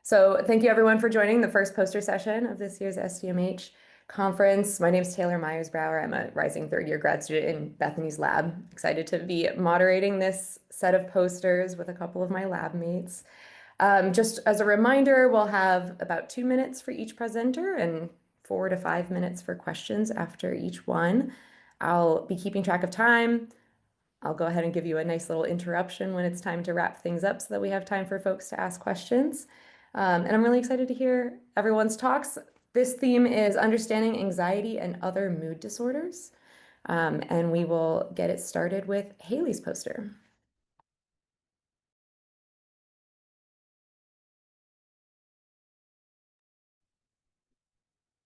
So thank you everyone for joining the first poster session of this year's SDMH conference. My name is Taylor Myers-Brower. I'm a rising third-year grad student in Bethany's lab. Excited to be moderating this set of posters with a couple of my lab mates. Just as a reminder, we'll have about 2 minutes for each presenter and 4 to 5 minutes for questions after each one. I'll be keeping track of time. I'll go ahead and give you a nice little interruption when it's time to wrap things up so that we have time for folks to ask questions. And I'm really excited to hear everyone's talks. This theme is understanding anxiety and other mood disorders. And we will get it started with Heyli's poster.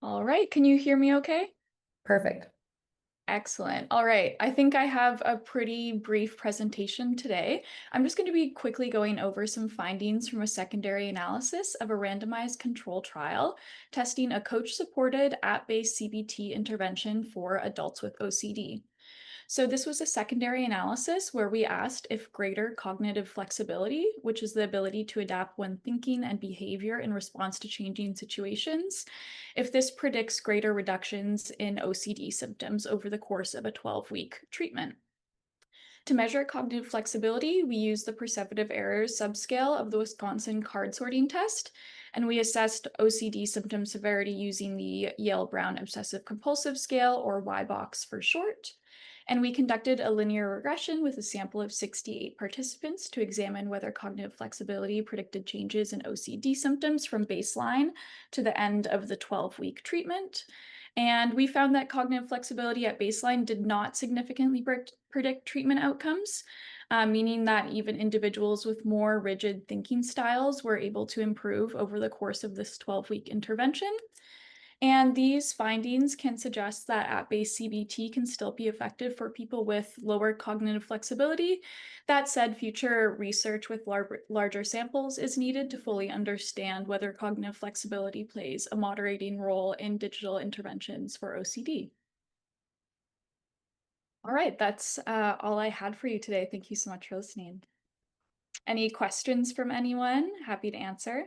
All right, can you hear me okay? Perfect. Excellent. All right, I think I have a pretty brief presentation today. I'm just going to be quickly going over some findings from a secondary analysis of a randomized control trial testing a coach-supported app-based CBT intervention for adults with OCD. So this was a secondary analysis where we asked if greater cognitive flexibility, which is the ability to adapt when thinking and behavior in response to changing situations, if this predicts greater reductions in OCD symptoms over the course of a 12-week treatment. To measure cognitive flexibility, we used the perceptive errors subscale of the Wisconsin card sorting test, and we assessed OCD symptom severity using the Yale-Brown Obsessive Compulsive Scale, or YBOX for short. And we conducted a linear regression with a sample of 68 participants to examine whether cognitive flexibility predicted changes in OCD symptoms from baseline to the end of the 12-week treatment. And we found that cognitive flexibility at baseline did not significantly predict treatment outcomes, meaning that even individuals with more rigid thinking styles were able to improve over the course of this 12-week intervention. And these findings can suggest that app-based CBT can still be effective for people with lower cognitive flexibility. That said, future research with larger samples is needed to fully understand whether cognitive flexibility plays a moderating role in digital interventions for OCD. All right, that's all I had for you today. Thank you so much for listening. Any questions from anyone? Happy to answer.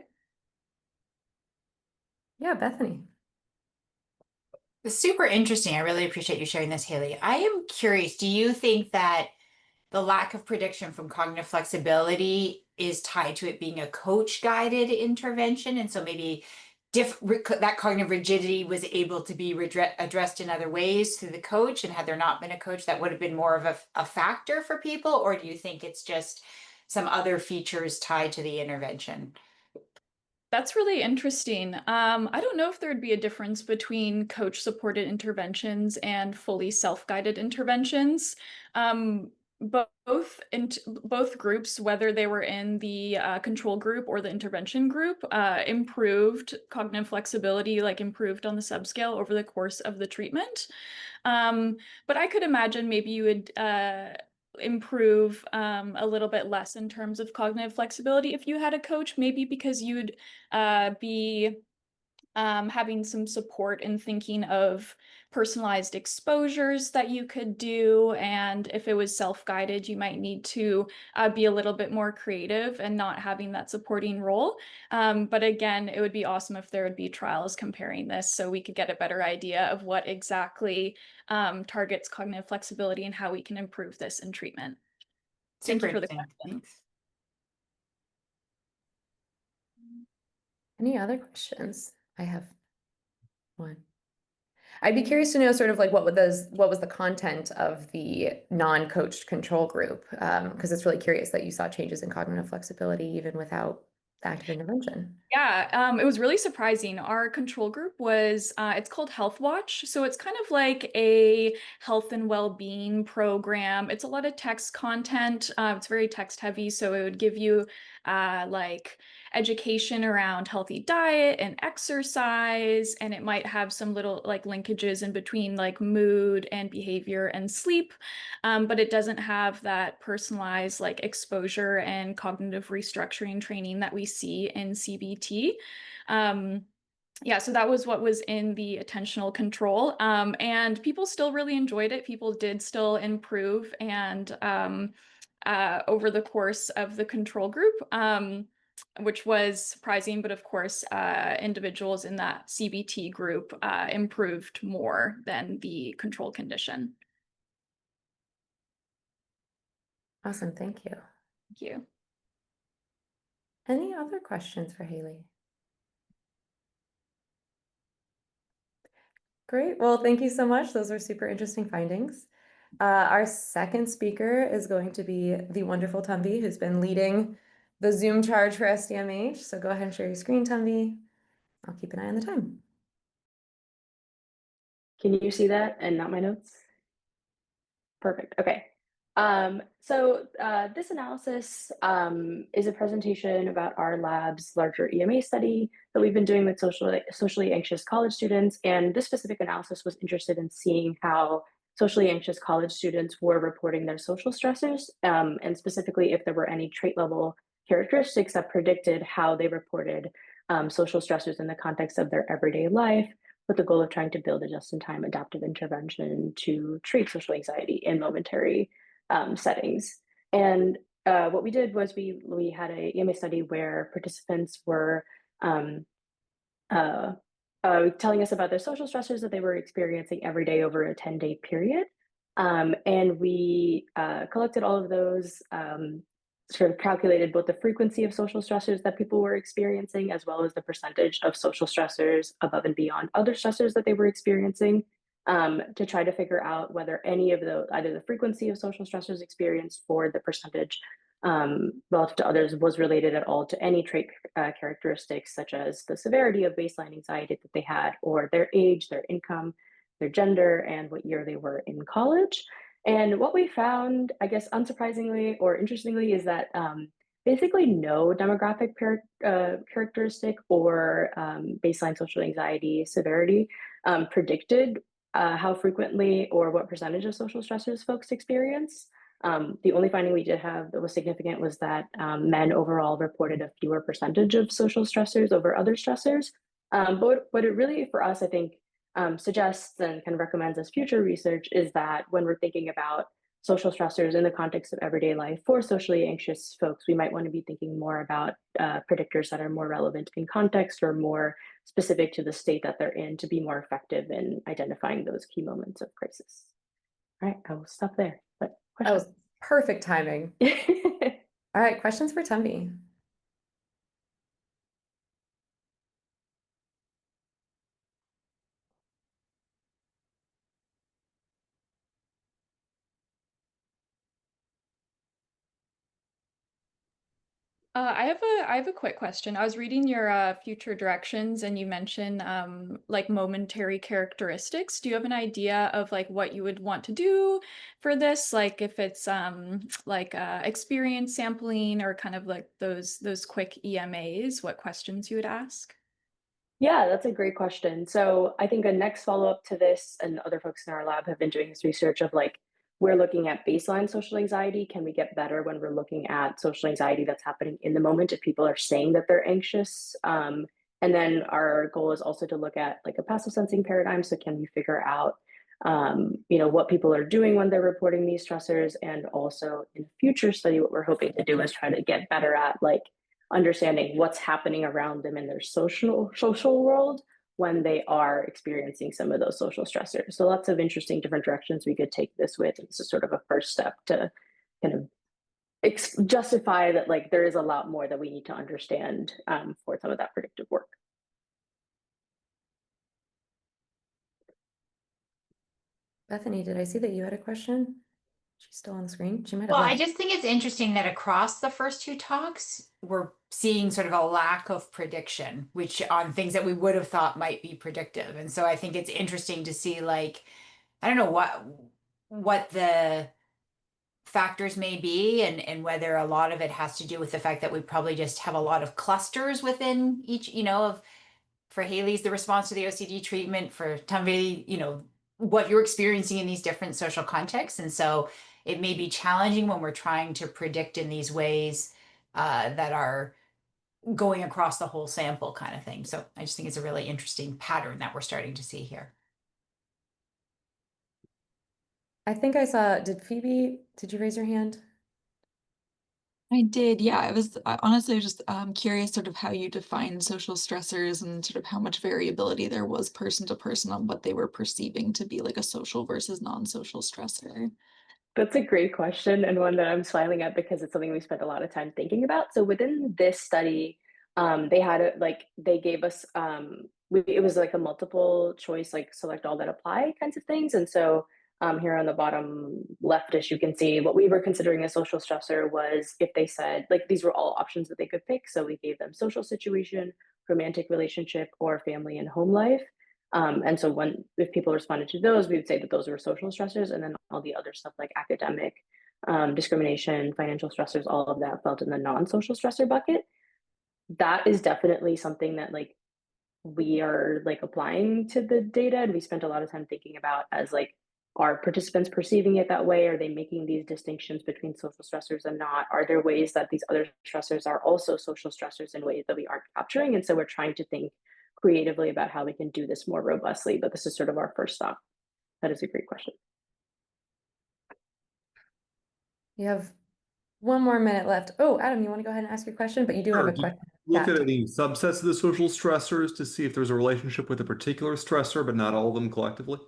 Yeah, Bethany. It's super interesting. I really appreciate you sharing this, Heyli. I am curious, do you think that the lack of prediction from cognitive flexibility is tied to it being a coach-guided intervention? And so maybe that cognitive rigidity was able to be addressed in other ways through the coach, and had there not been a coach, that would have been more of a factor for people? Or do you think it's just some other features tied to the intervention? That's really interesting. I don't know if there would be a difference between coach-supported interventions and fully self-guided interventions. Both groups, whether they were in the control group or the intervention group, improved cognitive flexibility, like improved on the subscale over the course of the treatment. But I could imagine maybe you would improve a little bit less in terms of cognitive flexibility if you had a coach, maybe because you'd be having some support in thinking of personalized exposures that you could do. And if it was self-guided, you might need to be a little bit more creative and not having that supporting role. But again, it would be awesome if there would be trials comparing this so we could get a better idea of what exactly targets cognitive flexibility and how we can improve this in treatment. Thank Super you for the interesting. question. Thanks. Any other questions? I have one. I'd be curious to know sort of like what was the content of the non-coached control group? Because it's really curious that you saw changes in cognitive flexibility even without active intervention. Yeah, it was really surprising. Our control group was, it's called Health Watch. So it's kind of like a health and well-being program. It's a lot of text content. It's very text heavy. So it would give you like education around healthy diet and exercise. And it might have some little like linkages in between like mood and behavior and sleep. But it doesn't have that personalized like exposure and cognitive restructuring training that we see in CBT. Yeah, so that was what was in the attentional control. And people still really enjoyed it. People did still improve and over the course of the control group. which was surprising, but of course, individuals in that CBT group improved more than the control condition. Awesome, thank you. Thank you. Any other questions for Heyli? Great. Well, thank you so much. Those were super interesting findings. Our second speaker is going to be the wonderful Tumbi, who's been leading the Zoom charge for SDMH. So go ahead and share your screen, Tumbi. I'll keep an eye on the time. Can you see that and not my notes? Perfect. Okay. This analysis is a presentation about our lab's larger EMA study that we've been doing with socially anxious college students. And this specific analysis was interested in seeing how socially anxious college students were reporting their social stressors, and specifically if there were any trait level characteristics that predicted how they reported social stressors in the context of their everyday life, with the goal of trying to build a just-in-time adaptive intervention to treat social anxiety in momentary settings. And what we did was we had a EMA study where participants were telling us about their social stressors that they were experiencing every day over a 10-day period. And we collected all of those, sort of calculated both the frequency of social stressors that people were experiencing, as well as the percentage of social stressors above and beyond other stressors that they were experiencing, to try to figure out whether any of those, either the frequency of social stressors experienced or the percentage relative to others, was related at all to any trait characteristics, such as the severity of baseline anxiety that they had, or their age, their income, their gender, and what year they were in college. And what we found, I guess, unsurprisingly or interestingly, is that basically no demographic characteristic or baseline social anxiety severity predicted how frequently or what percentage of social stressors folks experience. The only finding we did have that was significant was that men overall reported a fewer percentage of social stressors over other stressors. But what it really, for us, I think, suggests and kind of recommends as future research is that when we're thinking about social stressors in the context of everyday life for socially anxious folks, we might want to be thinking more about predictors that are more relevant in context or more specific to the state that they're in to be more effective in identifying those key moments of crisis. All right, I will stop there. But That was perfect timing. All right, questions for Tumbi. I have a quick question. I was reading your future directions, and you mentioned like momentary characteristics. Do you have an idea of like what you would want to do for this? Like if it's like experience sampling or kind of like those quick EMAs, what questions you would ask? Yeah, that's a great question. So I think a next follow-up to this, and other folks in our lab have been doing this research of like, we're looking at baseline social anxiety. Can we get better when we're looking at social anxiety that's happening in the moment if people are saying that they're anxious? And then our goal is also to look at like a passive sensing paradigm. So can we figure out, what people are doing when they're reporting these stressors? And also in a future study, what we're hoping to do is try to get better at like understanding what's happening around them in their social world when they are experiencing some of those social stressors. So lots of interesting different directions we could take this with. This is sort of a first step to kind of justify that like there is a lot more that we need to understand for some of that predictive work. Bethany, did I see that you had a question? She's still on the screen. She might have Well, I left. just think it's interesting that across the first two talks, we're seeing sort of a lack of prediction, which on things that we would have thought might be predictive. And so I think it's interesting to see like, I don't know what the factors may be and whether a lot of it has to do with the fact that we probably just have a lot of clusters within each, of for Heyli's the response to the OCD treatment, for Tumbi, what you're experiencing in these different social contexts. And so it may be challenging when we're trying to predict in these ways that are going across the whole sample kind of thing. So I just think it's a really interesting pattern that we're starting to see here. I think I saw, did you raise your hand? I did, yeah. I honestly was just curious sort of how you define social stressors and sort of how much variability there was person to person on what they were perceiving to be like a social versus non-social stressor. That's a great question, and one that I'm smiling at because it's something we spent a lot of time thinking about. So within this study, they had they gave us it was like a multiple choice, like select all that apply kinds of things. And so here on the bottom leftish, you can see what we were considering a social stressor was if they said like these were all options that they could pick. So we gave them social situation, romantic relationship, or family and home life. And so if people responded to those, we would say that those were social stressors, and then all the other stuff like academic, discrimination, financial stressors, all of that felt in the non-social stressor bucket. That is definitely something that like we are like applying to the data, and we spent a lot of time thinking about as like, are participants perceiving it that way? Are they making these distinctions between social stressors and not? Are there ways that these other stressors are also social stressors in ways that we aren't capturing? And so we're trying to think creatively about how we can do this more robustly, but this is sort of our first stop. That is a great question. You have one more minute left. Oh, Adam, you want to go ahead and ask your question? But you do have Sure. a Did you question. look Yeah. at any subsets of the social stressors to see if there's a relationship with a particular stressor, but not all of them collectively?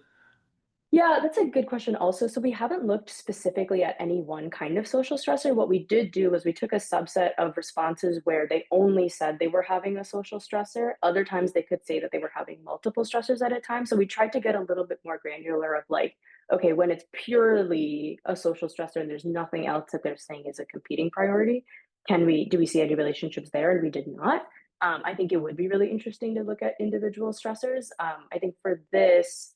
Yeah, that's a good question also. So we haven't looked specifically at any one kind of social stressor. What we did do was we took a subset of responses where they only said they were having a social stressor. Other times they could say that they were having multiple stressors at a time. So we tried to get a little bit more granular of like, okay, when it's purely a social stressor and there's nothing else that they're saying is a competing priority, do we see any relationships there? And we did not. I think it would be really interesting to look at individual stressors. I think for this,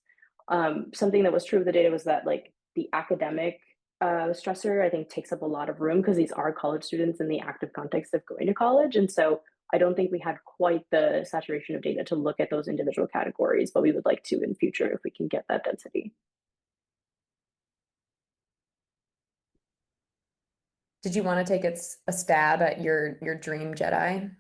something that was true of the data was that like the academic stressor, I think, takes up a lot of room because these are college students in the active context of going to college. And so I don't think we had quite the saturation of data to look at those individual categories, but we would like to in future if we can get that density. Did you want to take a stab at your dream Jedi?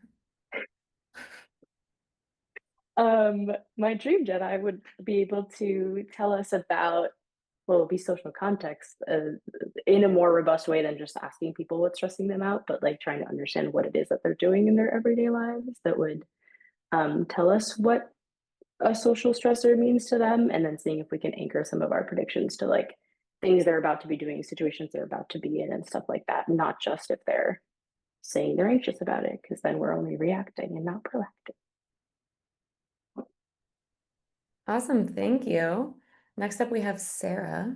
My dream Jedi would be able to tell us about will be social context in a more robust way than just asking people what's stressing them out, but like trying to understand what it is that they're doing in their everyday lives that would tell us what a social stressor means to them, and then seeing if we can anchor some of our predictions to like things they're about to be doing, situations they're about to be in, and stuff like that, not just if they're saying they're anxious about it, because then we're only reacting and not proactive. Awesome, thank you. Next up, we have Sarah.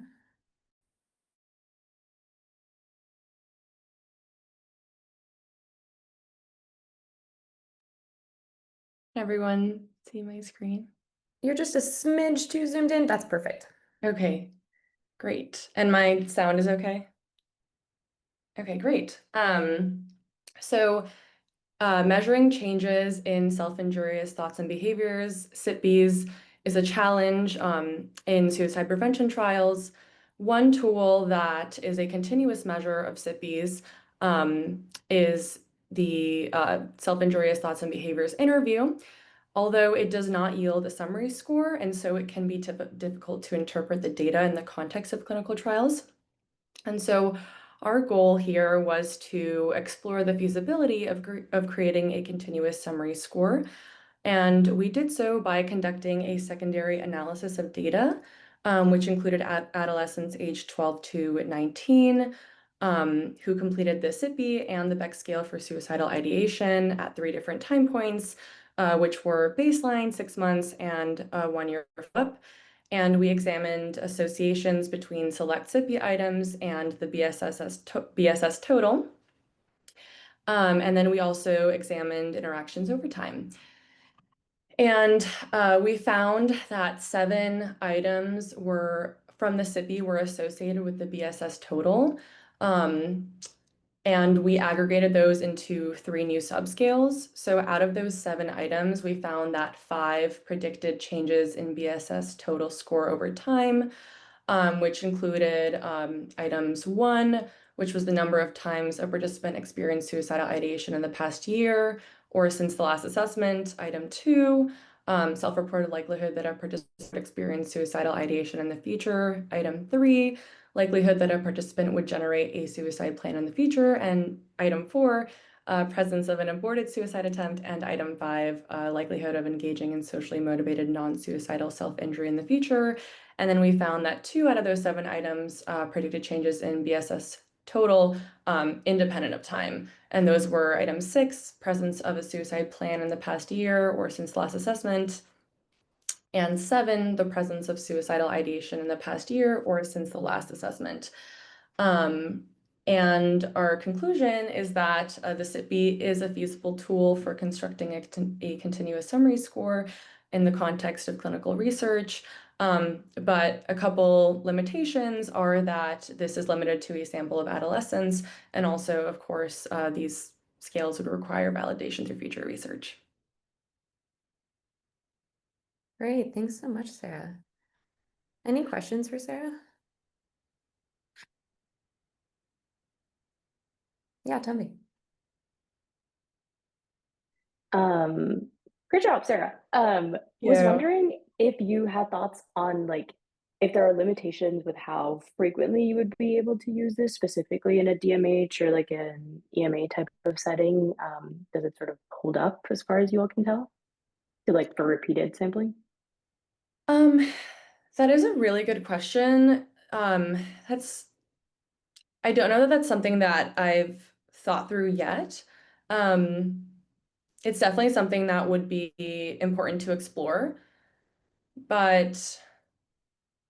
Can everyone see my screen? You're just a smidge too zoomed in. That's perfect. Okay, great. And my sound is okay? Okay, great. So measuring changes in self-injurious thoughts and behaviors, SITBs, is a challenge in suicide prevention trials. One tool that is a continuous measure of SITBs is the self-injurious thoughts and behaviors interview, although it does not yield a summary score, and so it can be difficult to interpret the data in the context of clinical trials. And so our goal here was to explore the feasibility of creating a continuous summary score. And we did so by conducting a secondary analysis of data, which included adolescents aged 12 to 19, who completed the SITB and the Beck scale for suicidal ideation at 3 different time points, which were baseline, 6 months, and 1 year follow-up. And we examined associations between select SITB items and the BSS total. And then we also examined interactions over time. And we found that 7 items from the SITB were associated with the BSS total. And we aggregated those into 3 new subscales. So out of those 7 items, we found that 5 predicted changes in BSS total score over time, which included items 1, which was the number of times a participant experienced suicidal ideation in the past year or since the last assessment. Item 2, self-reported likelihood that a participant would experience suicidal ideation in the future. Item 3, likelihood that a participant would generate a suicide plan in the future. And item 4, presence of an aborted suicide attempt, and item 5, likelihood of engaging in socially motivated non-suicidal self-injury in the future. And then we found that 2 out of those 7 items predicted changes in BSS total independent of time. And those were item 6, presence of a suicide plan in the past year or since last assessment, and 7, the presence of suicidal ideation in the past year or since the last assessment. And our conclusion is that the SITB is a feasible tool for constructing a continuous summary score in the context of clinical research. But a couple limitations are that this is limited to a sample of adolescents, and also, of course, these scales would require validation through future research. Great, thanks so much, Sarah. Any questions for Sarah? Yeah, tell me. Great job, Sarah. Was Yeah. wondering if you had thoughts on like if there are limitations with how frequently you would be able to use this specifically in a DMH or like an EMA type of setting. Does it sort of hold up as far as you all can tell? Like for repeated sampling? That is a really good question. I don't know that that's something that I've thought through yet. It's definitely something that would be important to explore. But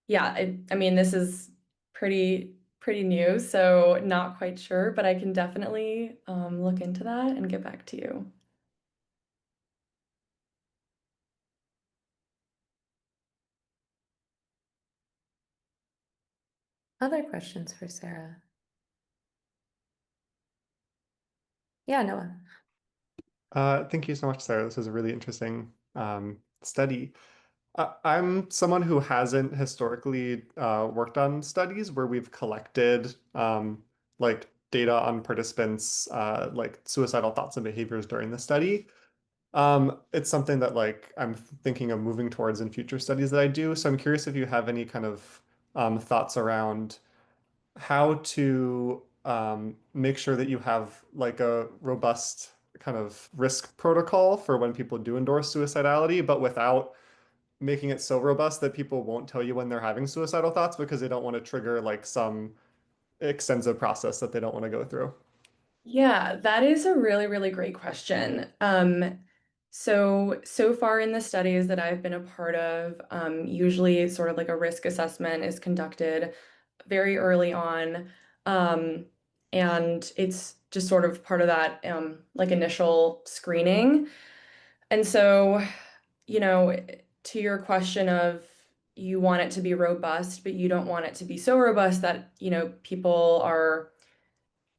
yeah, I mean, this is pretty new, so not quite sure, but I can definitely look into that and get back to you. Other questions for Sarah? Yeah, Noah. Thank you so much, Sarah. This is a really interesting study. I'm someone who hasn't historically worked on studies where we've collected like data on participants like suicidal thoughts and behaviors during the study. It's something that like I'm thinking of moving towards in future studies that I do. So I'm curious if you have any kind of thoughts around how to make sure that you have like a robust kind of risk protocol for when people do endorse suicidality, but without making it so robust that people won't tell you when they're having suicidal thoughts because they don't want to trigger like some extensive process that they don't want to go through. Yeah, that is a really great question. So far in the studies that I've been a part of, usually sort of like a risk assessment is conducted very early on. And it's just sort of part of that like initial screening. And so, you know, to your question of you want it to be robust, but you don't want it to be so robust that, you know, people are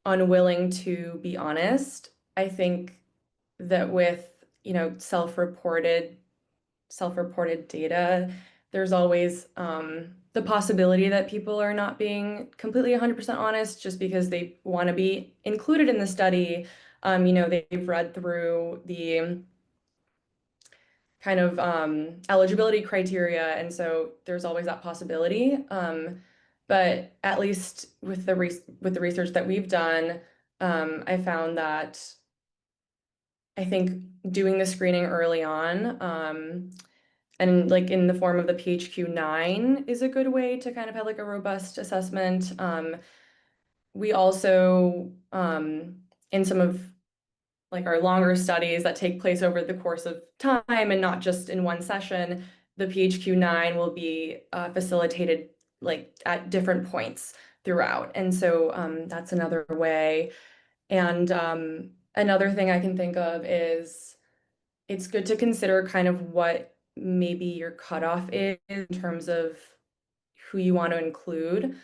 unwilling to be honest. I think that with, you know, self-reported data, there's always the possibility that people are not being completely 100% honest just because they want to be included in the study. You know, they've read through the kind of eligibility criteria, and so there's always that possibility. But at least with the research that we've done, I found that I think doing the screening early on, and like in the form of the PHQ-9 is a good way to kind of have like a robust assessment. We also, in some of like our longer studies that take place over the course of time and not just in one session, the PHQ-9 will be facilitated like at different points throughout. And so that's another way. And another thing I can think of is it's good to consider kind of what maybe your cutoff is in terms of who you want to include.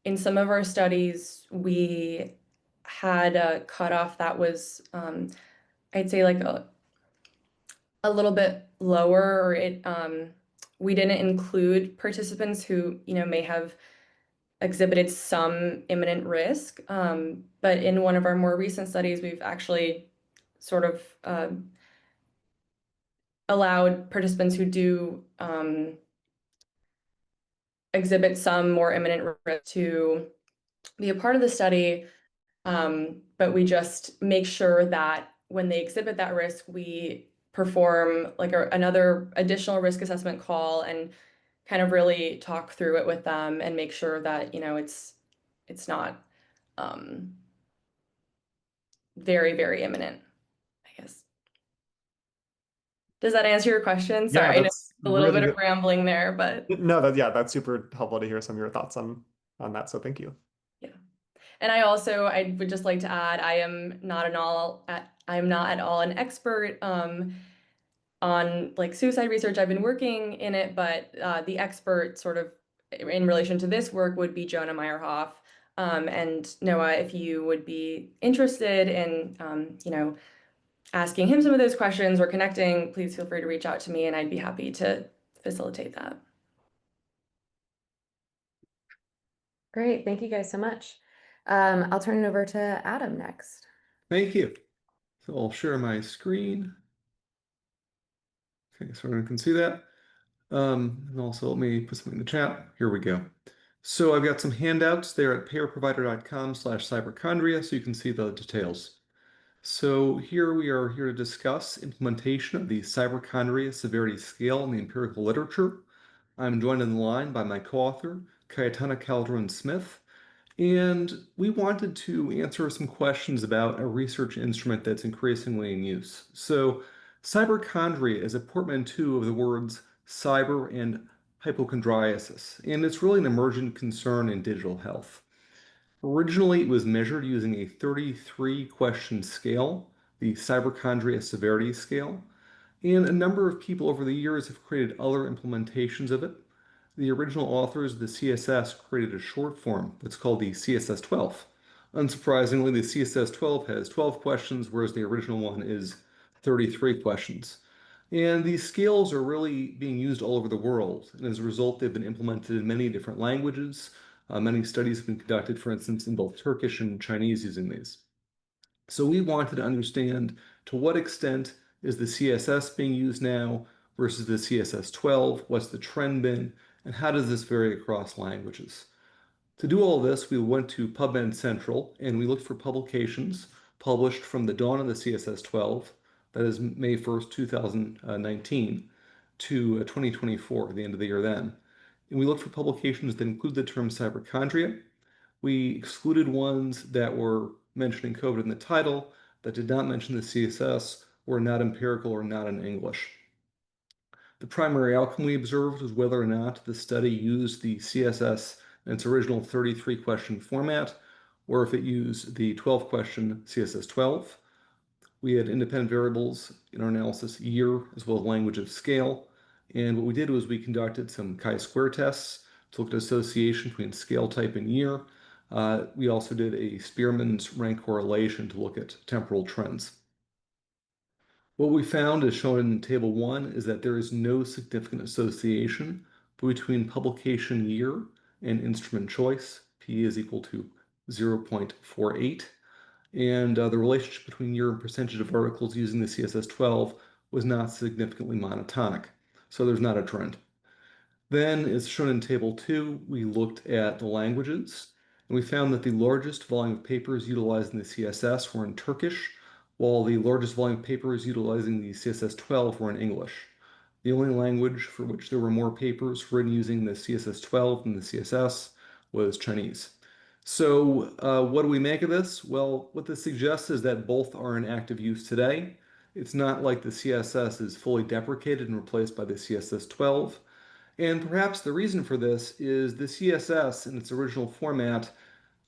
In some of our studies, we had a cutoff that was, I'd say like a little bit lower, or we didn't include participants who, you know, may have exhibited some imminent risk. But in one of our more recent studies, we've actually sort of allowed participants who do exhibit some more imminent risk to be a part of the study. But we just make sure that when they exhibit that risk, we perform like another additional risk assessment call and kind of really talk through it with them and make sure that, it's not very, very imminent, I guess. Does that answer your question? Sorry, I know that's a little really bit of good. rambling there, but No, that's super helpful to hear some of your thoughts on that. So thank you. yeah. And I would just like to add, I am not at all an expert on like suicide research. I've been working in it, but the expert sort of in relation to this work would be Jonah Meyerhoff. And Noah, if you would be interested in, asking him some of those questions or connecting, please feel free to reach out to me and I'd be happy to facilitate that. Great. Thank you guys so much. I'll turn it over to Adam next. Thank you. So I'll share my screen. Okay, so everyone can see that. And also let me put something in the chat. Here we go. So I've got some handouts there at paperprovider.com/cyberchondria, so you can see the details. So here we are here to discuss implementation of the cyberchondria severity scale in the empirical literature. I'm joined in the line by my co-author, Cayetana Calderon-Smith, and we wanted to answer some questions about a research instrument that's increasingly in use. So cyberchondria is a portmanteau of the words cyber and hypochondriasis, and it's really an emergent concern in digital health. Originally, it was measured using a 33-question scale, the cyberchondria severity scale, and a number of people over the years have created other implementations of it. The original authors of the CSS created a short form that's called the CSS-12. Unsurprisingly, the CSS-12 has 12 questions, whereas the original one is 33 questions. And these scales are really being used all over the world, and as a result, they've been implemented in many different languages. Many studies have been conducted, for instance, in both Turkish and Chinese using these. So we wanted to understand to what extent is the CSS being used now versus the CSS-12, what's the trend been, and how does this vary across languages? To do all this, we went to PubMed Central and we looked for publications published from the dawn of the CSS-12, that is May 1st, 2019, to 2024, the end of the year then. And we looked for publications that include the term cyberchondria. We excluded ones that were mentioning COVID in the title, that did not mention the CSS, or not empirical or not in English. The primary outcome we observed was whether or not the study used the CSS in its original 33-question format, or if it used the 12-question CSS-12. We had independent variables in our analysis: year as well as language of scale. And what we did was we conducted some chi-square tests to look at association between scale type and year. We also did a Spearman's rank correlation to look at temporal trends. What we found, as shown in table 1, is that there is no significant association between publication year and instrument choice. P is equal to 0.48. And the relationship between year and percentage of articles using the CSS-12 was not significantly monotonic. So there's not a trend. Then, as shown in table 2, we looked at the languages, and we found that the largest volume of papers utilizing the CSS were in Turkish, while the largest volume of papers utilizing the CSS-12 were in English. The only language for which there were more papers written using the CSS-12 than the CSS was Chinese. So what do we make of this? Well, what this suggests is that both are in active use today. It's not like the CSS is fully deprecated and replaced by the CSS-12. And perhaps the reason for this is the CSS in its original format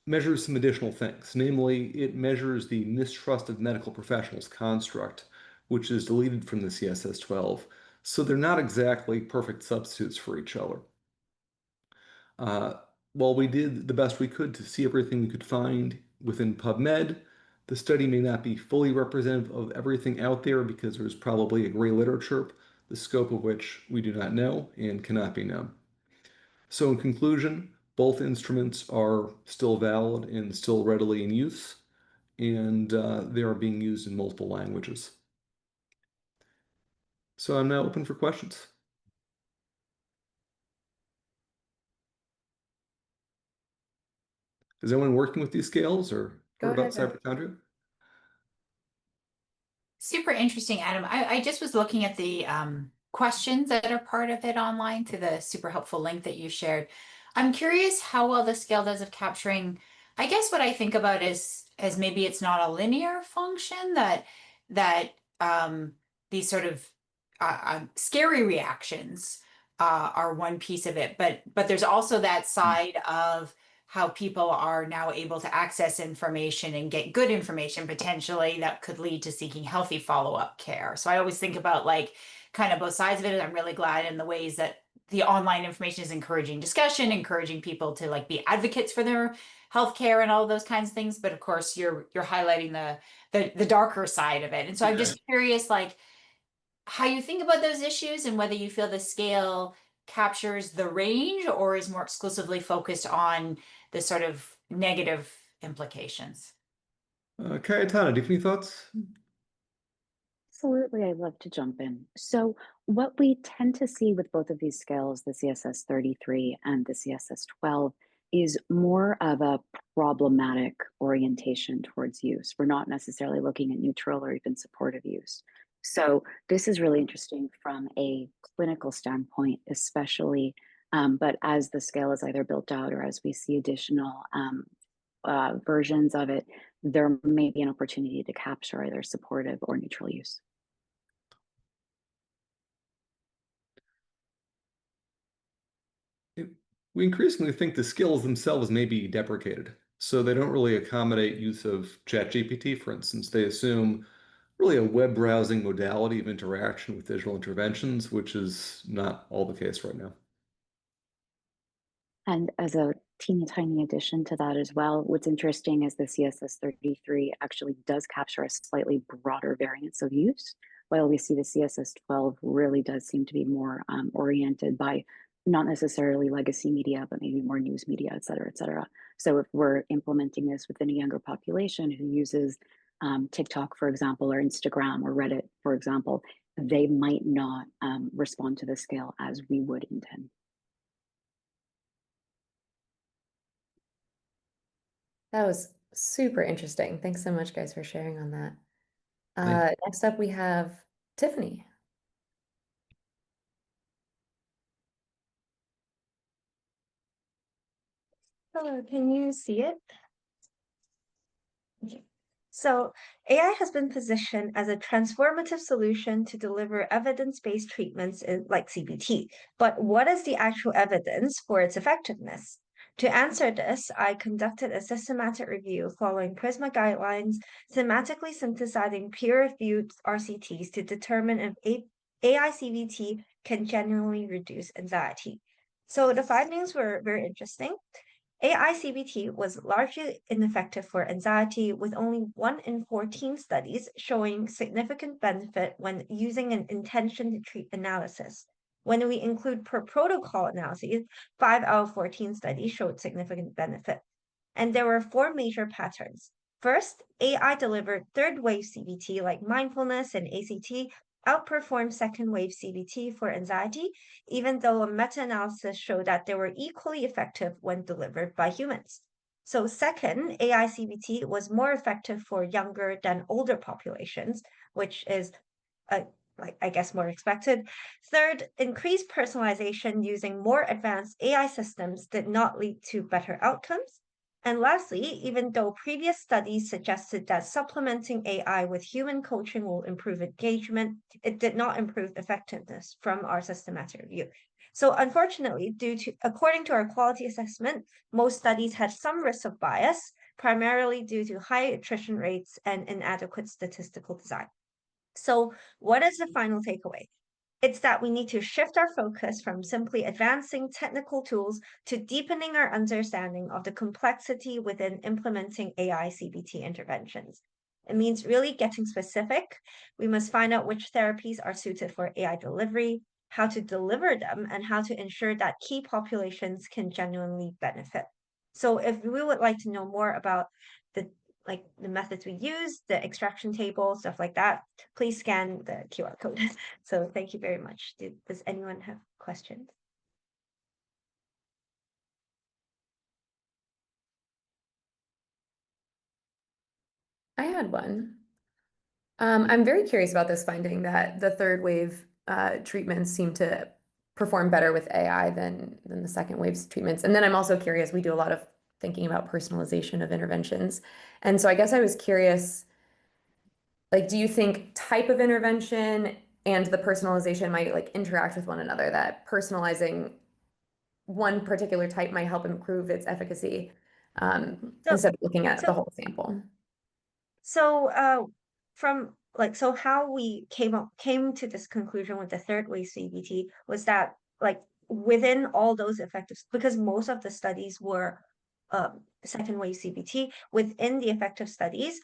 measures some additional things. Namely, it measures the mistrust of medical professionals construct, which is deleted from the CSS-12. So they're not exactly perfect substitutes for each other. While we did the best we could to see everything we could find within PubMed, the study may not be fully representative of everything out there because there's probably a gray literature, the scope of which we do not know and cannot be known. So in conclusion, both instruments are still valid and still readily in use, and they are being used in multiple languages. So I'm now open for questions. Is anyone working with these scales or? Go about ahead, Beth. cyberchondria? Super interesting, Adam. I just was looking at the questions that are part of it online through the super helpful link that you shared. I'm curious how well the scale does of capturing, I guess what I think about is as maybe it's not a linear function that these sort of scary reactions are one piece of it, but there's also that side of how people are now able to access information and get good information potentially that could lead to seeking healthy follow-up care. So I always think about like kind of both sides of it. And I'm really glad in the ways that the online information is encouraging discussion, encouraging people to like be advocates for their healthcare and all of those kinds of things. But of course, you're highlighting the darker side of it. And so I'm just curious, like how you think about those issues and whether you feel the scale captures the range or is more exclusively focused on the sort of negative implications. Cayetana, do you have any thoughts? Absolutely, I'd love to jump in. So, what we tend to see with both of these scales, the CSS 33 and the CSS 12, is more of a problematic orientation towards use. We're not necessarily looking at neutral or even supportive use. So, this is really interesting from a clinical standpoint, especially. But as the scale is either built out or as we see additional versions of it, there may be an opportunity to capture either supportive or neutral use. We increasingly think the skills themselves may be deprecated. So they don't really accommodate use of ChatGPT, for instance. They assume really a web browsing modality of interaction with digital interventions, which is not all the case right now. And as a teeny tiny addition to that as well, what's interesting is the CSS 33 actually does capture a slightly broader variance of use, while we see the CSS 12 really does seem to be more oriented by not necessarily legacy media, but maybe more news media, et cetera, et cetera. So if we're implementing this within a younger population who uses TikTok, for example, or Instagram or Reddit, for example, they might not respond to the scale as we would intend. That was super interesting. Thanks so much, guys, for sharing on that. Next up, we have Tiffany. Hello, can you see it? Okay. So AI has been positioned as a transformative solution to deliver evidence-based treatments like CBT. But what is the actual evidence for its effectiveness? To answer this, I conducted a systematic review following PRISMA guidelines, thematically synthesizing peer-reviewed RCTs to determine if AI CBT can genuinely reduce anxiety. So the findings were very interesting. AI CBT was largely ineffective for anxiety, with only 1 in 14 studies showing significant benefit when using an intention to treat analysis. When we include per protocol analyses, 5 out of 14 studies showed significant benefit. And there were 4 major patterns. First, AI delivered third wave CBT like mindfulness and ACT outperformed second wave CBT for anxiety, even though a meta-analysis showed that they were equally effective when delivered by humans. So second, AI CBT was more effective for younger than older populations, which is I guess more expected. Third, increased personalization using more advanced AI systems did not lead to better outcomes. And lastly, even though previous studies suggested that supplementing AI with human coaching will improve engagement, it did not improve effectiveness from our systematic review. So unfortunately, according to our quality assessment, most studies had some risk of bias, primarily due to high attrition rates and inadequate statistical design. So what is the final takeaway? It's that we need to shift our focus from simply advancing technical tools to deepening our understanding of the complexity within implementing AI CBT interventions. It means really getting specific. We must find out which therapies are suited for AI delivery, how to deliver them, and how to ensure that key populations can genuinely benefit. So if we would like to know more about the methods we use, the extraction table, stuff like that, please scan the QR code. So thank you very much. Does anyone have questions? I had one. I'm very curious about this finding that the third wave treatments seem to perform better with AI than the second wave's treatments. And then I'm also curious, we do a lot of thinking about personalization of interventions. And so I guess I was curious, like, do you think type of intervention and the personalization might like interact with one another, that personalizing one particular type might help improve its efficacy instead of looking at the so whole sample? So, from like, so how we came to this conclusion with the third wave CBT was that like within all those effective, because most of the studies were second wave CBT, within the effective studies,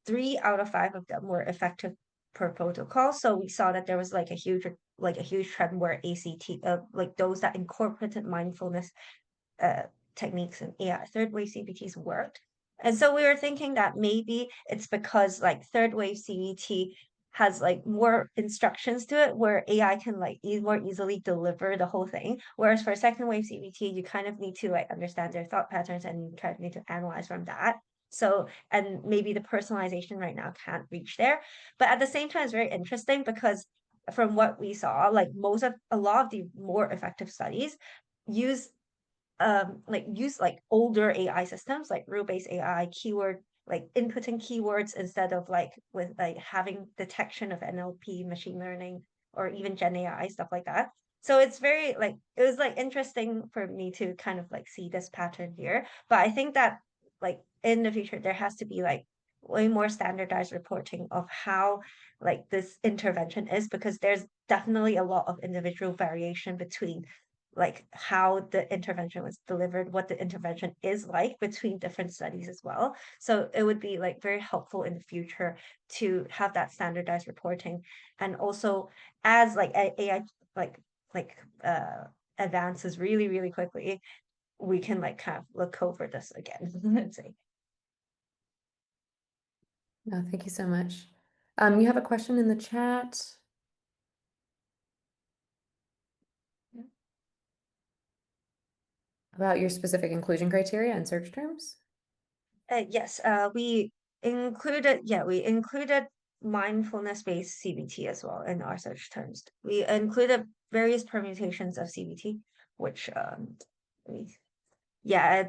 3 out of 5 of them were effective per protocol. So we saw that there was like a huge trend where ACT, like those that incorporated mindfulness uh, techniques and AI third wave CBTs worked. And so we were thinking that maybe it's because like third wave CBT has like more instructions to it where AI can like more easily deliver the whole thing. Whereas for second wave CBT, you kind of need to like understand their thought patterns and you kind of need to analyze from that. So, and maybe the personalization right now can't reach there. But at the same time, it's very interesting because from what we saw, like a lot of the more effective studies use use like older AI systems like rule-based AI, keyword like inputting keywords instead of like with like having detection of NLP, machine learning, or even Gen AI, stuff like that. So it's very like it was like interesting for me to kind of like see this pattern here. But I think that like in the future there has to be like way more standardized reporting of how like this intervention is, because there's definitely a lot of individual variation between like how the intervention was delivered, what the intervention is like between different studies as well. So it would be like very helpful in the future to have that standardized reporting. And also as like AI like advances really, really quickly, we can like kind of look over this again and say. No, thank you so much. You have a question in the chat. About your specific inclusion criteria and search terms? Yes, we included mindfulness-based CBT as well in our search terms. We included various permutations of CBT, which yeah,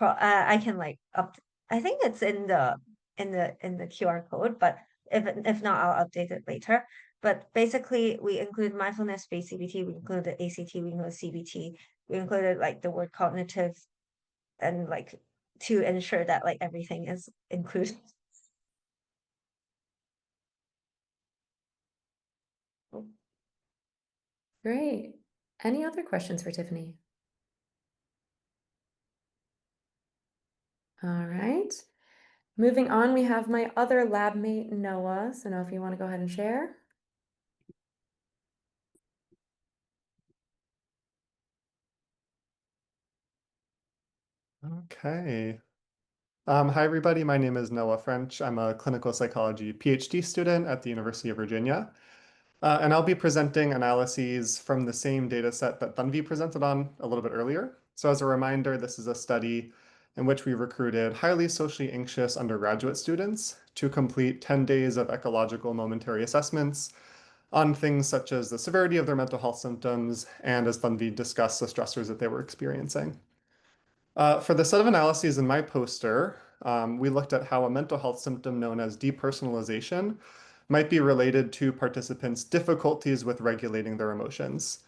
I can like I think it's in the QR code, but if not, I'll update it later. But basically, we include mindfulness-based CBT, we included ACT, we included CBT, we included like the word cognitive, and like to ensure that like everything is included. Great. Any other questions for Tiffany? All right. Moving on, we have my other lab mate, Noah. So Noah, if you want to go ahead and share. Okay. Hi, everybody. My name is Noah French. I'm a clinical psychology PhD student at the University of Virginia. And I'll be presenting analyses from the same data set that Tanvi presented on a little bit earlier. So as a reminder, this is a study in which we recruited highly socially anxious undergraduate students to complete 10 days of ecological momentary assessments on things such as the severity of their mental health symptoms and, as Tanvi discussed, the stressors that they were experiencing. For the set of analyses in my poster, we looked at how a mental health symptom known as depersonalization might be related to participants' difficulties with regulating their emotions.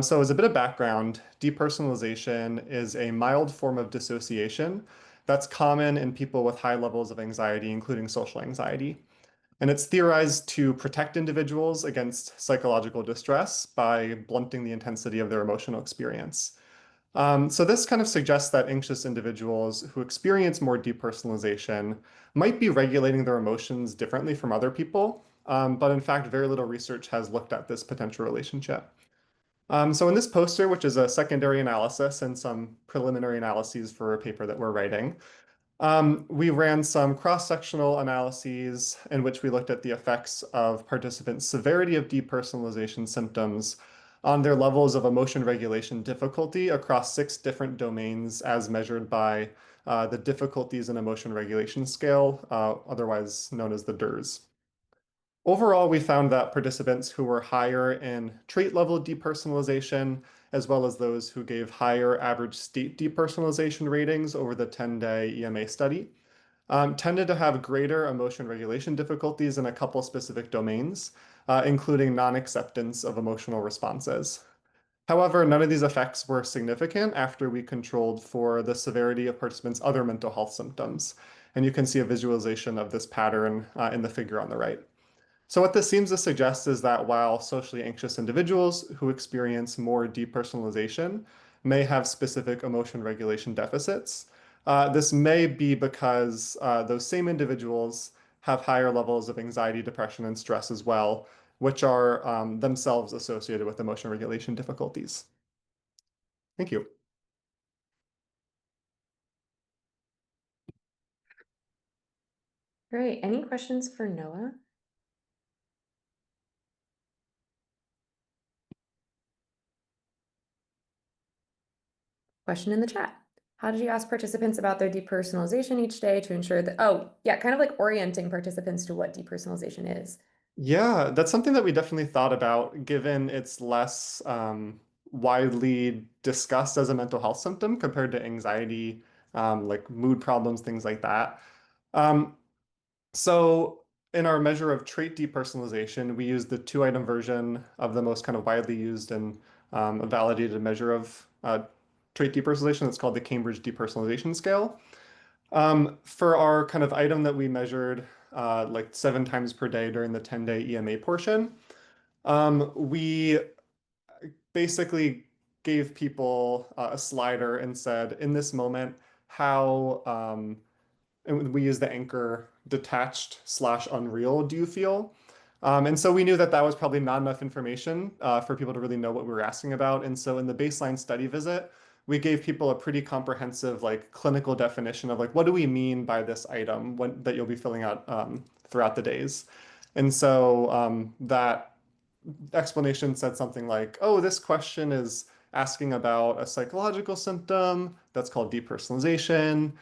So as a bit of background, depersonalization is a mild form of dissociation that's common in people with high levels of anxiety, including social anxiety. And it's theorized to protect individuals against psychological distress by blunting the intensity of their emotional experience. So this kind of suggests that anxious individuals who experience more depersonalization might be regulating their emotions differently from other people, but in fact, very little research has looked at this potential relationship. So in this poster, which is a secondary analysis and some preliminary analyses for a paper that we're writing, we ran some cross-sectional analyses in which we looked at the effects of participants' severity of depersonalization symptoms on their levels of emotion regulation difficulty across 6 different domains as measured by the difficulties in emotion regulation scale, otherwise known as the DIRS. Overall, we found that participants who were higher in trait level depersonalization, as well as those who gave higher average state depersonalization ratings over the 10-day EMA study, tended to have greater emotion regulation difficulties in a couple specific domains, including non-acceptance of emotional responses. However, none of these effects were significant after we controlled for the severity of participants' other mental health symptoms. And you can see a visualization of this pattern in the figure on the right. So what this seems to suggest is that while socially anxious individuals who experience more depersonalization may have specific emotion regulation deficits, this may be because those same individuals have higher levels of anxiety, depression, and stress as well, which are themselves associated with emotion regulation difficulties. Thank you. Great. Any questions for Noah? Question in the chat. How did you ask participants about their depersonalization each day to ensure that, oh, yeah, kind of like orienting participants to what depersonalization is? Yeah, that's something that we definitely thought about, given it's less widely discussed as a mental health symptom compared to anxiety, like mood problems, things like that. So in our measure of trait depersonalization, we use the 2-item version of the most kind of widely used and validated measure of trait depersonalization. It's called the Cambridge Depersonalization Scale. For our kind of item that we measured like 7 times per day during the 10-day EMA portion, we basically gave people a slider and said, in this moment, how, and we use the anchor detached / unreal do you feel? And so we knew that that was probably not enough information for people to really know what we were asking about. And so in the baseline study visit, we gave people a pretty comprehensive like clinical definition of like, what do we mean by this item that you'll be filling out throughout the days. And so that explanation said something like, oh, this question is asking about a psychological symptom that's called depersonalization.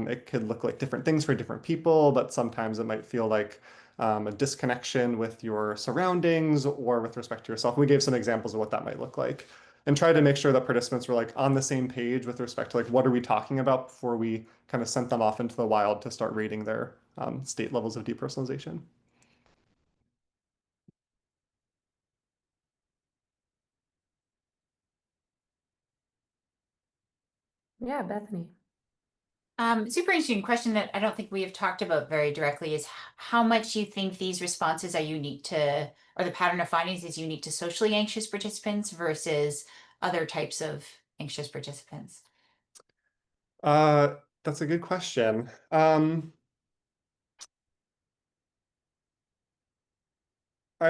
It could look like different things for different people, but sometimes it might feel like a disconnection with your surroundings or with respect to yourself. We gave some examples of what that might look like and tried to make sure that participants were like on the same page with respect to like, what are we talking about before we kind of sent them off into the wild to start rating their state levels of depersonalization. Yeah, Bethany. Super interesting question that I don't think we have talked about very directly is how much you think these responses are unique to, or the pattern of findings is unique to socially anxious participants versus other types of anxious participants. That's a good question. I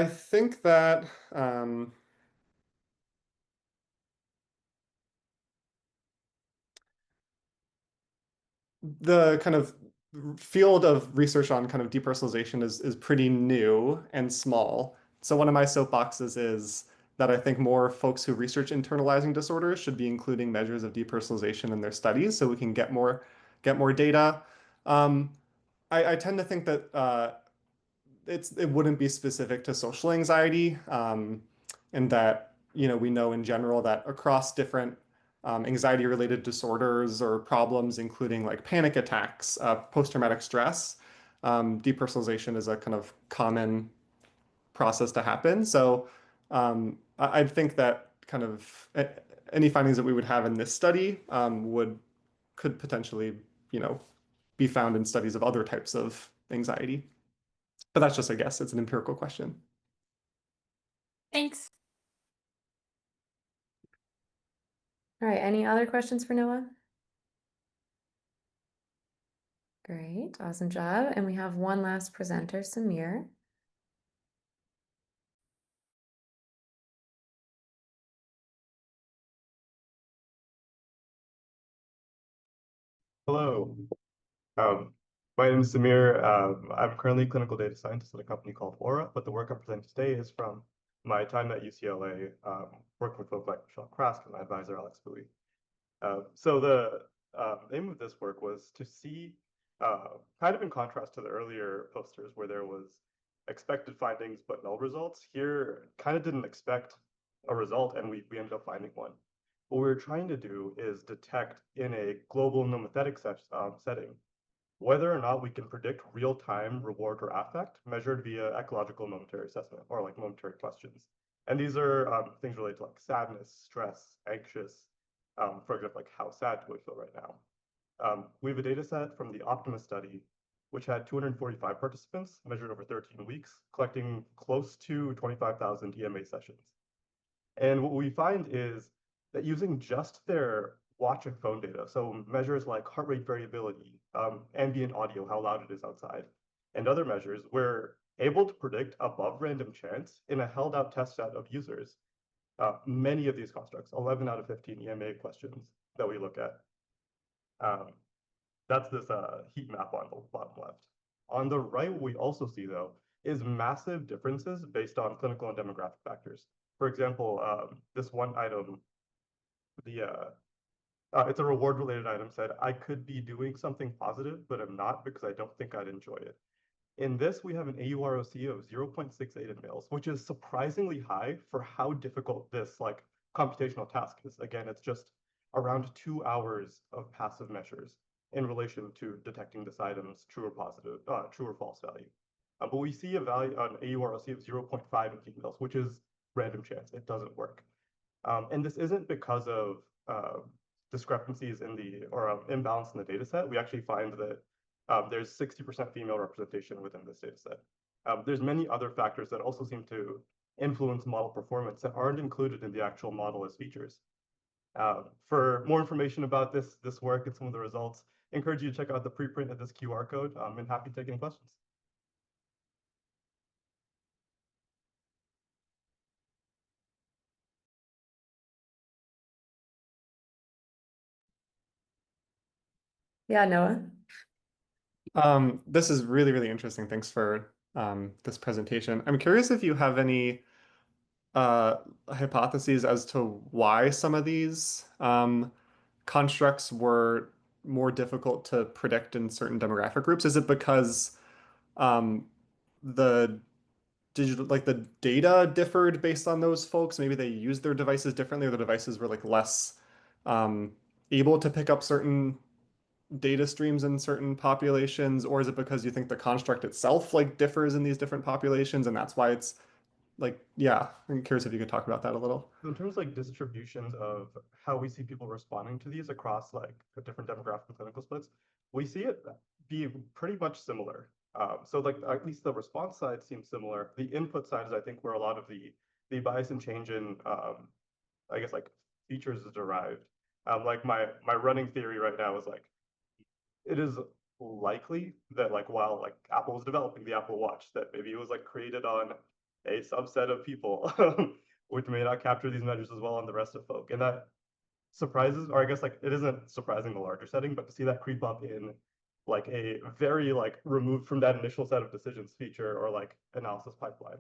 think that the kind of field of research on kind of depersonalization is pretty new and small. So one of my soapboxes is that I think more folks who research internalizing disorders should be including measures of depersonalization in their studies so we can get more data. I tend to think that it wouldn't be specific to social anxiety, and that we know in general that across different anxiety-related disorders or problems, including like panic attacks, post-traumatic stress, depersonalization is a kind of common process to happen. So I think that kind of any findings that we would have in this study could potentially be found in studies of other types of anxiety. But that's just a guess. It's an empirical question. Thanks. All right, any other questions for Noah? Great, awesome job. And we have one last presenter, Samir. Hello, my name is Samir. I'm currently a clinical data scientist at a company called Aura, but the work I'm presenting today is from my time at UCLA, working with folks like Michelle Krask and my advisor, Alex Bowie. So the aim of this work was to see, kind of in contrast to the earlier posters where there was expected findings but null results, here kind of didn't expect a result and we ended up finding one. What we were trying to do is detect in a global nomothetic setting whether or not we can predict real-time reward or affect measured via ecological momentary assessment or like momentary questions. And these are things related to like sadness, stress, anxious, for example, like how sad do I feel right now? We have a data set from the Optimus study, which had 245 participants measured over 13 weeks, collecting close to 25,000 EMA sessions. And what we find is that using just their watch and phone data, so measures like heart rate variability, ambient audio, how loud it is outside, and other measures, we're able to predict above random chance in a held out test set of users many of these constructs, 11 out of 15 EMA questions that we look at. That's this heat map on the bottom left. On the right, what we also see, though, is massive differences based on clinical and demographic factors. For example, this one item, it's a reward-related item, said, I could be doing something positive, but I'm not because I don't think I'd enjoy it. In this, we have an AUROC of 0.68 in males, which is surprisingly high for how difficult this like computational task is. Again, it's just around 2 hours of passive measures in relation to detecting this item's true or false value. But we see a value on AUROC of 0.5 in females, which is random chance. It doesn't work. And this isn't because of discrepancies in or imbalance in the data set. We actually find that there's 60% female representation within this data set. There's many other factors that also seem to influence model performance that aren't included in the actual model as features. For more information about this work and some of the results, I encourage you to check out the preprint of this QR code. I'm happy to take any questions. Yeah, Noah. This is really, really interesting. Thanks for this presentation. I'm curious if you have any hypotheses as to why some of these constructs were more difficult to predict in certain demographic groups. Is it because the the data differed based on those folks? Maybe they used their devices differently, or the devices were like less able to pick up certain data streams in certain populations, or is it because you think the construct itself like differs in these different populations and that's why it's like, yeah, I'm curious if you could talk about that a little. In terms of like distributions of how we see people responding to these across like the different demographic and clinical splits, we see it be pretty much similar. So like at least the response side seems similar. The input side is I think where a lot of the bias and change in I guess like features is derived. Like my running theory right now is like it is likely that like while like Apple was developing the Apple Watch, that maybe it was like created on a subset of people, which may not capture these measures as well on the rest of folk. And that surprises, or I guess like it isn't surprising in the larger setting, but to see that creep up in like a very like removed from that initial set of decisions feature or like analysis pipeline.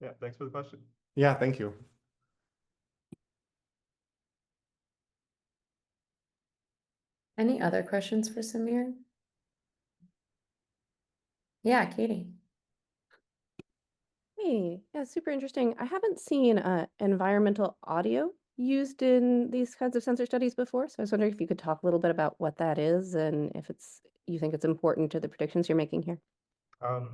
Yeah, thanks for the question. Yeah, thank you. Any other questions for Samir? Yeah, Katie. Hey, yeah, super interesting. I haven't seen environmental audio used in these kinds of sensor studies before, so I was wondering if you could talk a little bit about what that is and if you think it's important to the predictions you're making here.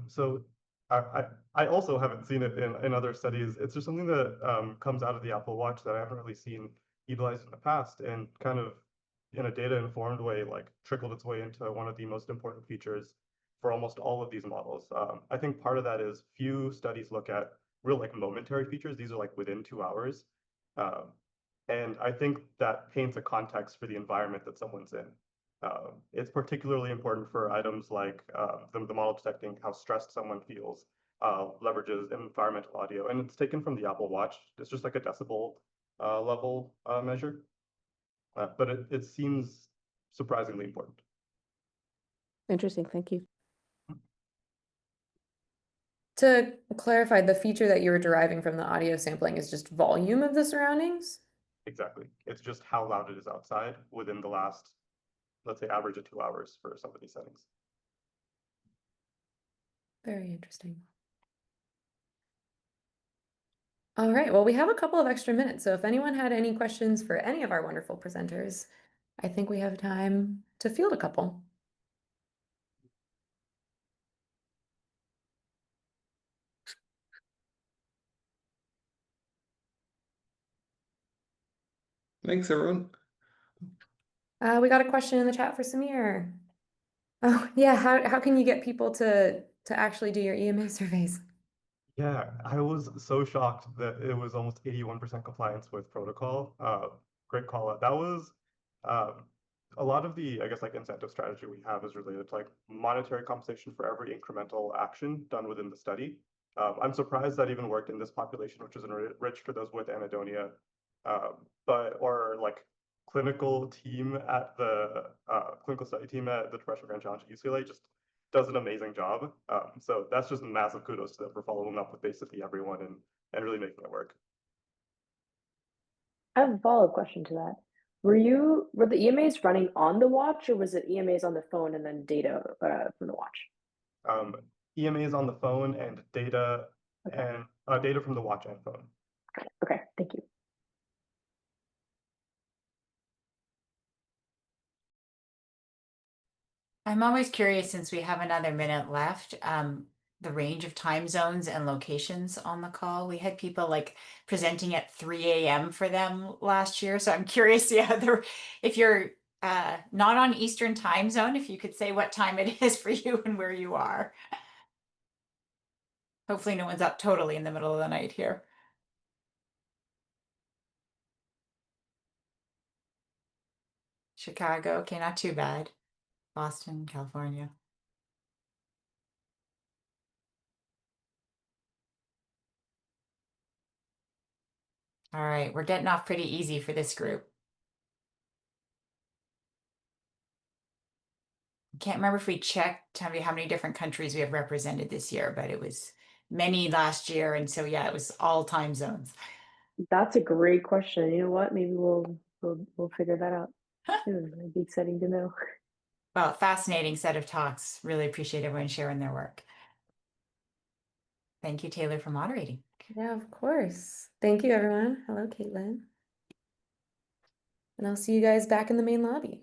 So I also haven't seen it in other studies. It's just something that comes out of the Apple Watch that I haven't really seen utilized in the past, and kind of in a data-informed way, like trickled its way into one of the most important features for almost all of these models. I think part of that is few studies look at real like momentary features. These are like within 2 hours. And I think that paints a context for the environment that someone's in. It's particularly important for items like the model detecting how stressed someone feels, leverages environmental audio, and it's taken from the Apple Watch. It's just like a decibel level measure, but it seems surprisingly important. Interesting, thank you. To clarify, the feature that you were deriving from the audio sampling is just volume of the surroundings? Exactly. It's just how loud it is outside within the last, let's say, average of 2 hours for some of these settings. Very interesting. All right, well, we have a couple of extra minutes, so if anyone had any questions for any of our wonderful presenters, I think we have time to field a couple. Thanks, everyone. We got a question in the chat for Samir. Oh, yeah, how can you get people to actually do your EMA surveys? Yeah, I was so shocked that it was almost 81% compliance with protocol. Great call out. That was a lot of the, I guess, like incentive strategy we have is related to like monetary compensation for every incremental action done within the study. I'm surprised that even worked in this population, which is enriched for those with anhedonia, or like clinical team at the clinical study team at the Depression Grand Challenge at UCLA just does an amazing job. So that's just massive kudos to them for following up with basically everyone and really making it work. I have a follow-up question to that. Were the EMAs running on the watch, or was it EMAs on the phone and then data from the watch? EMAs on the phone and data Okay. and data from the watch and phone. Okay, thank you. I'm always curious, since we have another minute left, the range of time zones and locations on the call. We had people like presenting at 3 a.m. for them last year. So I'm curious, if you're not on Eastern time zone, if you could say what time it is for you and where you are. Hopefully no one's up totally in the middle of the night here. Chicago, okay, not too bad. Boston, California. All right, we're getting off pretty easy for this group. Can't remember if we checked how many different countries we have represented this year, but it was many last year. And so, yeah, it was all time zones. That's a great question. You know what? Maybe we'll figure that out soon. It'd be exciting to know. Well, fascinating set of talks. Really appreciate everyone sharing their work. Thank you, Taylor, for moderating. Yeah, of course. Thank you, everyone. Hello, Caitlin. And I'll see you guys back in the main lobby.